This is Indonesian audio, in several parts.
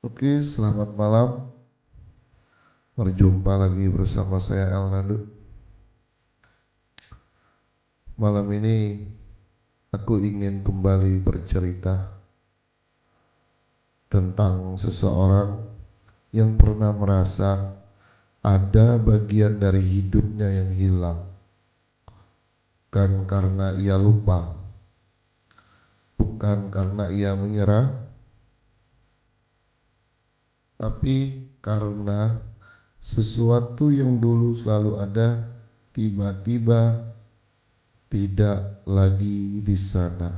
Oke, selamat malam. Berjumpa lagi bersama saya Elnando. Malam ini aku ingin kembali bercerita tentang seseorang yang pernah merasa ada bagian dari hidupnya yang hilang. Bukan karena ia lupa, bukan karena ia menyerah, tapi karena sesuatu yang dulu selalu ada tiba-tiba tidak lagi di sana.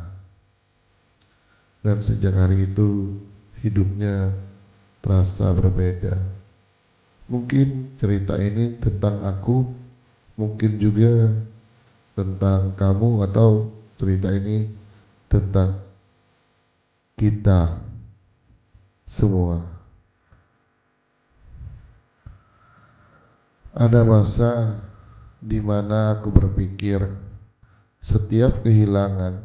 Dan sejak hari itu hidupnya terasa berbeda. Mungkin cerita ini tentang aku, mungkin juga tentang kamu, atau cerita ini tentang kita semua. Ada masa di mana aku berpikir setiap kehilangan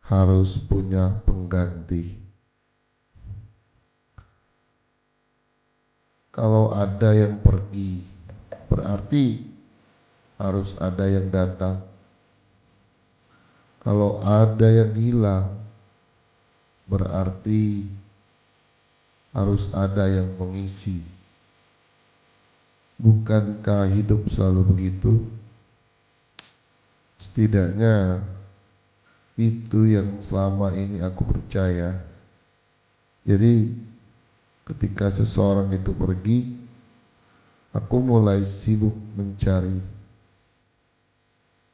harus punya pengganti. Kalau ada yang pergi, berarti harus ada yang datang. Kalau ada yang hilang, berarti harus ada yang mengisi. Bukankah hidup selalu begitu? Setidaknya itu yang selama ini aku percaya. Jadi ketika seseorang itu pergi, aku mulai sibuk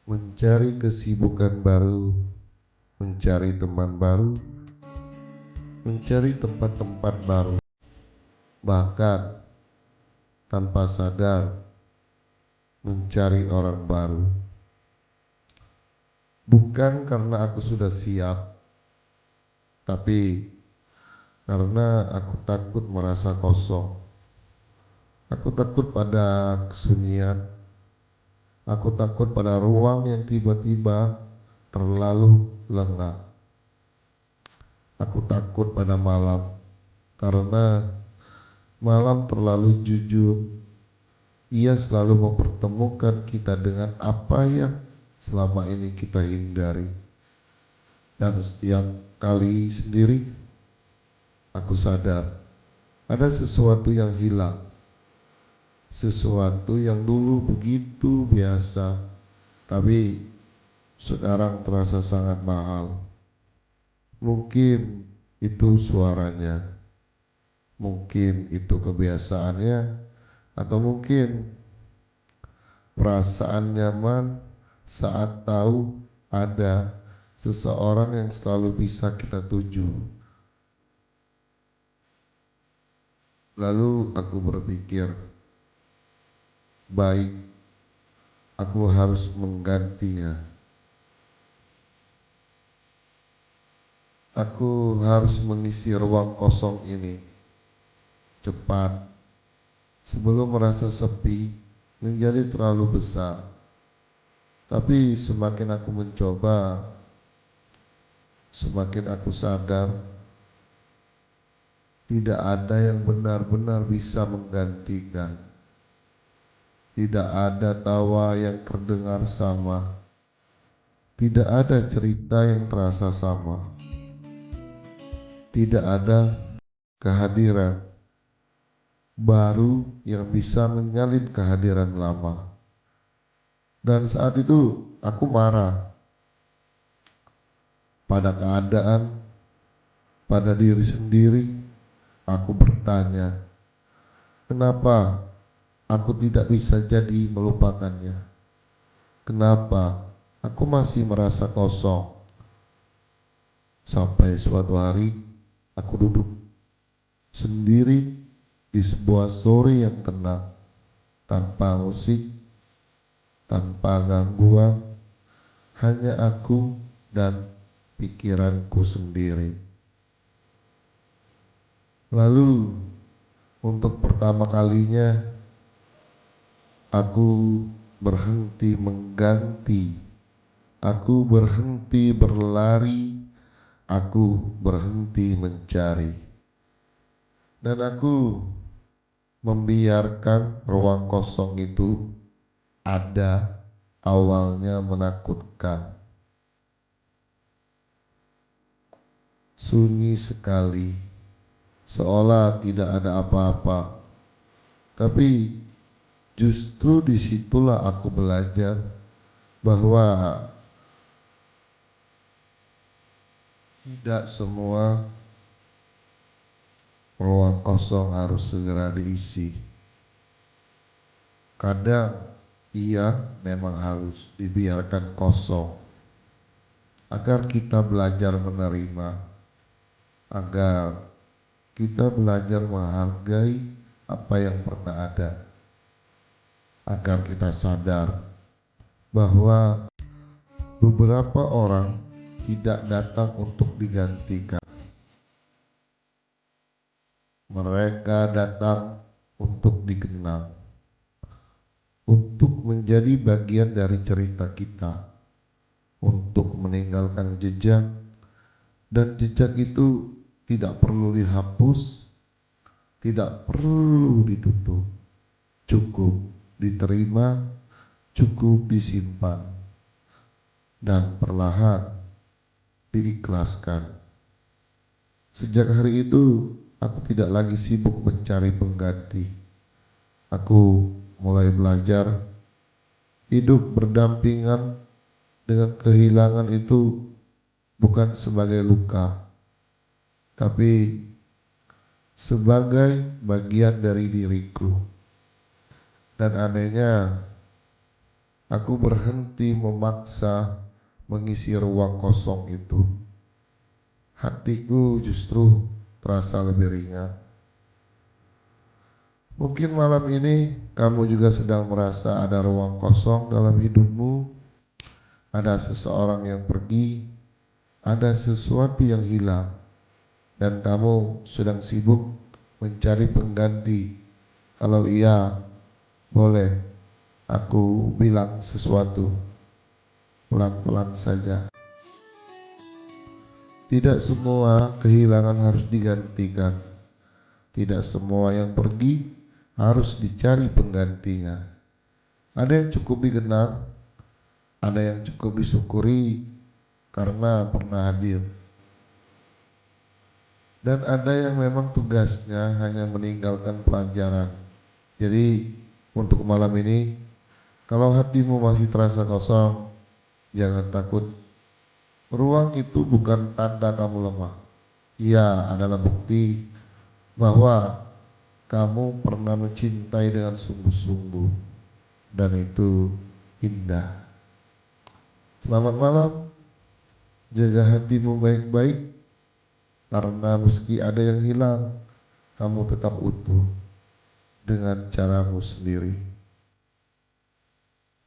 mencari kesibukan baru, mencari teman baru, mencari tempat-tempat baru, bahkan tanpa sadar mencari orang baru. Bukan karena aku sudah siap, tapi karena aku takut merasa kosong. Aku takut pada kesunyian. Aku takut pada ruang yang tiba-tiba terlalu lengah. Aku takut pada malam, karena malam terlalu jujur. Ia selalu mempertemukan kita dengan apa yang selama ini kita hindari. Dan setiap kali sendiri aku sadar ada sesuatu yang hilang, sesuatu yang dulu begitu biasa tapi sekarang terasa sangat mahal. Mungkin itu suaranya, mungkin itu kebiasaannya, atau mungkin perasaan nyaman saat tahu ada seseorang yang selalu bisa kita tuju. Lalu aku berpikir, baik, aku harus menggantinya. Aku harus mengisi ruang kosong ini cepat sebelum merasa sepi menjadi terlalu besar. Tapi semakin aku mencoba, semakin aku sadar tidak ada yang benar-benar bisa menggantikan. Tidak ada tawa yang terdengar sama. Tidak ada cerita yang terasa sama. Tidak ada kehadiran baru yang bisa menyalin kehadiran lama. Dan saat itu aku marah pada keadaan, pada diri sendiri. Aku bertanya, kenapa aku tidak bisa jadi melupakannya? Kenapa aku masih merasa kosong? Sampai suatu hari aku duduk sendiri di sebuah sore yang tenang, tanpa musik, tanpa gangguan, hanya aku dan pikiranku sendiri. Lalu untuk pertama kalinya aku berhenti mengganti, aku berhenti berlari, aku berhenti mencari. Dan aku membiarkan ruang kosong itu ada. Awalnya menakutkan, sunyi sekali, seolah tidak ada apa-apa. Tapi justru disitulah aku belajar bahwa tidak semua ruang kosong harus segera diisi. Kadang ia memang harus dibiarkan kosong agar kita belajar menerima, agar kita belajar menghargai apa yang pernah ada, agar kita sadar bahwa beberapa orang tidak datang untuk digantikan. Mereka datang untuk dikenang, untuk menjadi bagian dari cerita kita, untuk meninggalkan jejak, dan jejak itu tidak perlu dihapus, tidak perlu ditutup, cukup diterima, cukup disimpan, dan perlahan diikhlaskan. Sejak hari itu, aku tidak lagi sibuk mencari pengganti. Aku mulai belajar hidup berdampingan dengan kehilangan itu bukan sebagai luka, tapi sebagai bagian dari diriku. Dan anehnya, aku berhenti memaksa mengisi ruang kosong itu. Hatiku justru terasa lebih ringan. Mungkin malam ini kamu juga sedang merasa ada ruang kosong dalam hidupmu, ada seseorang yang pergi, ada sesuatu yang hilang, dan kamu sedang sibuk mencari pengganti. Kalau iya, boleh aku bilang sesuatu pelan-pelan saja. Tidak semua kehilangan harus digantikan. Tidak semua yang pergi harus dicari penggantinya. Ada yang cukup dikenang, ada yang cukup disyukuri karena pernah hadir. Dan ada yang memang tugasnya hanya meninggalkan pelajaran. Jadi untuk malam ini, kalau hatimu masih terasa kosong, jangan takut. Ruang itu bukan tanda kamu lemah. Ia adalah bukti bahwa kamu pernah mencintai dengan sungguh-sungguh, dan itu indah. Selamat malam, jaga hatimu baik-baik, karena meski ada yang hilang, kamu tetap utuh dengan caramu sendiri.